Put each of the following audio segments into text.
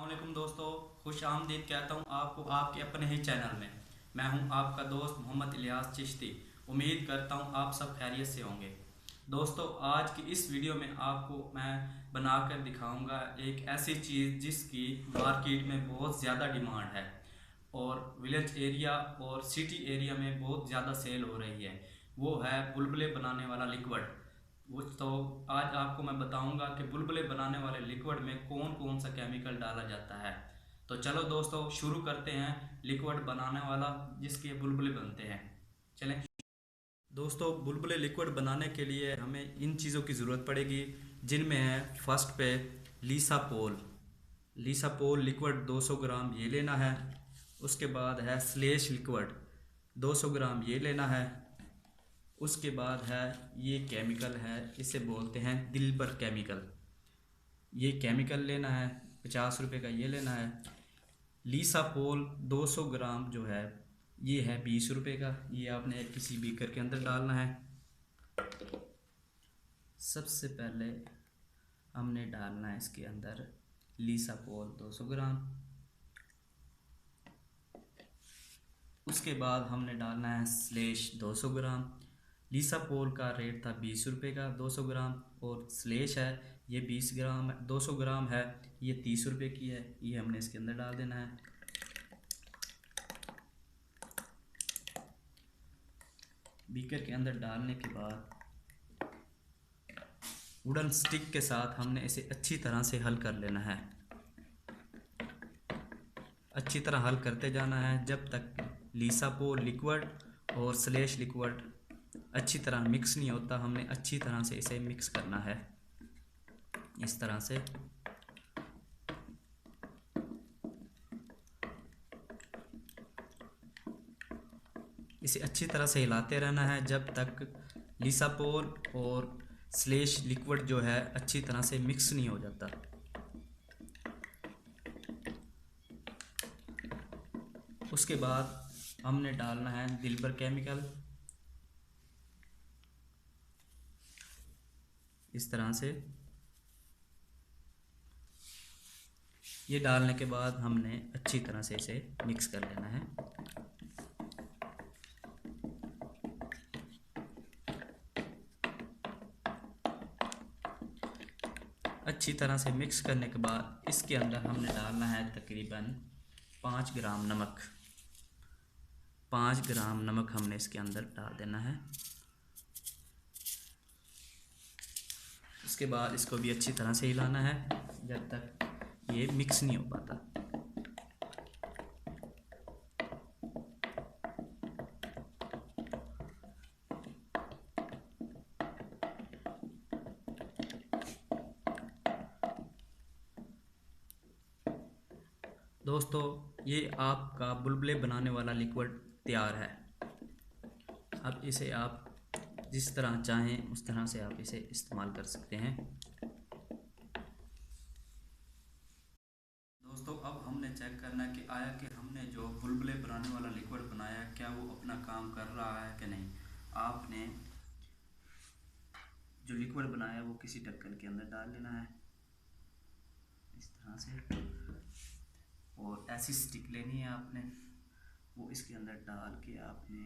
वालेकुम दोस्तों, खुश आमदीद कहता हूँ आपको आपके अपने ही चैनल में। मैं हूँ आपका दोस्त मोहम्मद इलियास चिश्ती। उम्मीद करता हूँ आप सब खैरियत से होंगे। दोस्तों, आज की इस वीडियो में आपको मैं बनाकर दिखाऊंगा एक ऐसी चीज़ जिसकी मार्केट में बहुत ज़्यादा डिमांड है और विलेज एरिया और सिटी एरिया में बहुत ज़्यादा सेल हो रही है। वो है बुलबुले बनाने वाला लिक्विड। वो तो आज आपको मैं बताऊंगा कि बुलबुले बनाने वाले लिक्विड में कौन कौन सा केमिकल डाला जाता है। तो चलो दोस्तों, शुरू करते हैं लिक्विड बनाने वाला जिसके बुलबुले बनते हैं। चलें दोस्तों, बुलबुले लिक्विड बनाने के लिए हमें इन चीज़ों की ज़रूरत पड़ेगी, जिनमें है फर्स्ट पे लीसापोल। लीसापोल लिक्विड 200 ग्राम ये लेना है। उसके बाद है स्लेश लिक्विड 200 ग्राम ये लेना है। उसके बाद है ये केमिकल है, इसे बोलते हैं दिलबर केमिकल। ये केमिकल लेना है, 50 रुपये का ये लेना है। लीसापोल 200 ग्राम जो है ये है 20 रुपये का। ये आपने किसी बीकर के अंदर डालना है। सबसे पहले हमने डालना है इसके अंदर लीसापोल 200 ग्राम। उसके बाद हमने डालना है स्लेश 200 ग्राम। लीसापोल का रेट था 20 रुपये का 200 ग्राम, और स्लेश है ये 20 ग्राम 200 ग्राम है, ये 30 रुपये की है। ये हमने इसके अंदर डाल देना है। बीकर के अंदर डालने के बाद वुडन स्टिक के साथ हमने इसे अच्छी तरह से हल कर लेना है। अच्छी तरह हल करते जाना है जब तक लीसापोल लिक्विड और स्लेश लिक्विड अच्छी तरह मिक्स नहीं होता। हमने अच्छी तरह से इसे मिक्स करना है इस तरह से। इसे अच्छी तरह से हिलाते रहना है जब तक लीसापोल और स्लेश लिक्विड जो है अच्छी तरह से मिक्स नहीं हो जाता। उसके बाद हमने डालना है दिलबर केमिकल इस तरह से। ये डालने के बाद हमने अच्छी तरह से इसे मिक्स कर लेना है। अच्छी तरह से मिक्स करने के बाद इसके अंदर हमने डालना है तकरीबन 5 ग्राम नमक। 5 ग्राम नमक हमने इसके अंदर डाल देना है। उसके बाद इसको भी अच्छी तरह से हिलाना है जब तक ये मिक्स नहीं हो पाता। दोस्तों, ये आपका बुलबुले बनाने वाला लिक्विड तैयार है। अब इसे आप जिस तरह चाहें उस तरह से आप इसे इस्तेमाल कर सकते हैं। दोस्तों, अब हमने चेक करना है कि आया कि हमने जो बुलबुले बनाने वाला लिक्विड बनाया क्या वो अपना काम कर रहा है कि नहीं। आपने जो लिक्विड बनाया वो किसी ढक्कन के अंदर डाल लेना है इस तरह से, और ऐसी स्टिक लेनी है आपने, वो इसके अंदर डाल के आपने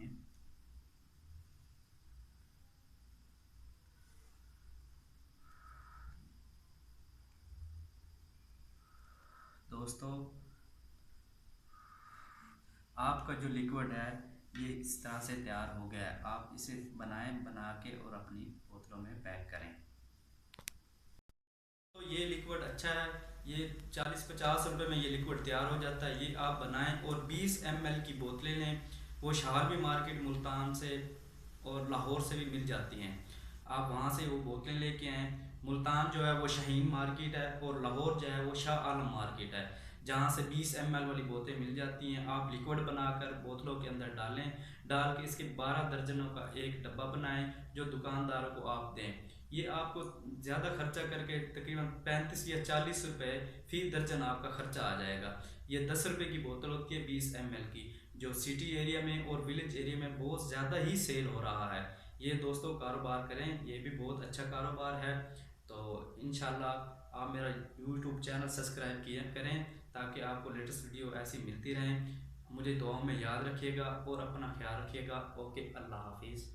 दोस्तों आपका जो लिक्विड है ये इस तरह से तैयार हो गया है। आप इसे बना के और अपनी बोतलों में पैक करें। तो ये लिक्विड अच्छा है, ये 40-50 रुपये में ये लिक्विड तैयार हो जाता है। ये आप बनाएं और 20 ml की बोतलें लें। वो शहार भी मार्केट मुल्तान से और लाहौर से भी मिल जाती हैं। आप वहाँ से वो बोतलें लेके आएँ। मुल्तान जो है वो शाहीन मार्केट है और लाहौर जो है वो शाह आलम मार्केट है, जहाँ से 20 ml वाली बोतलें मिल जाती हैं। आप लिक्विड बनाकर बोतलों के अंदर डालें, डाल के इसके 12 दर्जनों का एक डब्बा बनाएं जो दुकानदारों को आप दें। ये आपको ज़्यादा खर्चा करके तकरीबन 35 या 40 रुपये फी दर्जन आपका खर्चा आ जाएगा। ये 10 रुपये की बोतल होती है 20 ml की, जो सिटी एरिया में और विलेज एरिया में बहुत ज़्यादा ही सेल हो रहा है। ये दोस्तों कारोबार करें, ये भी बहुत अच्छा कारोबार है। तो इंशाल्लाह आप मेरा यूट्यूब चैनल सब्सक्राइब किया करें ताकि आपको लेटेस्ट वीडियो ऐसी मिलती रहें। मुझे दुआओं में याद रखिएगा और अपना ख्याल रखिएगा। ओके, अल्लाह हाफिज़।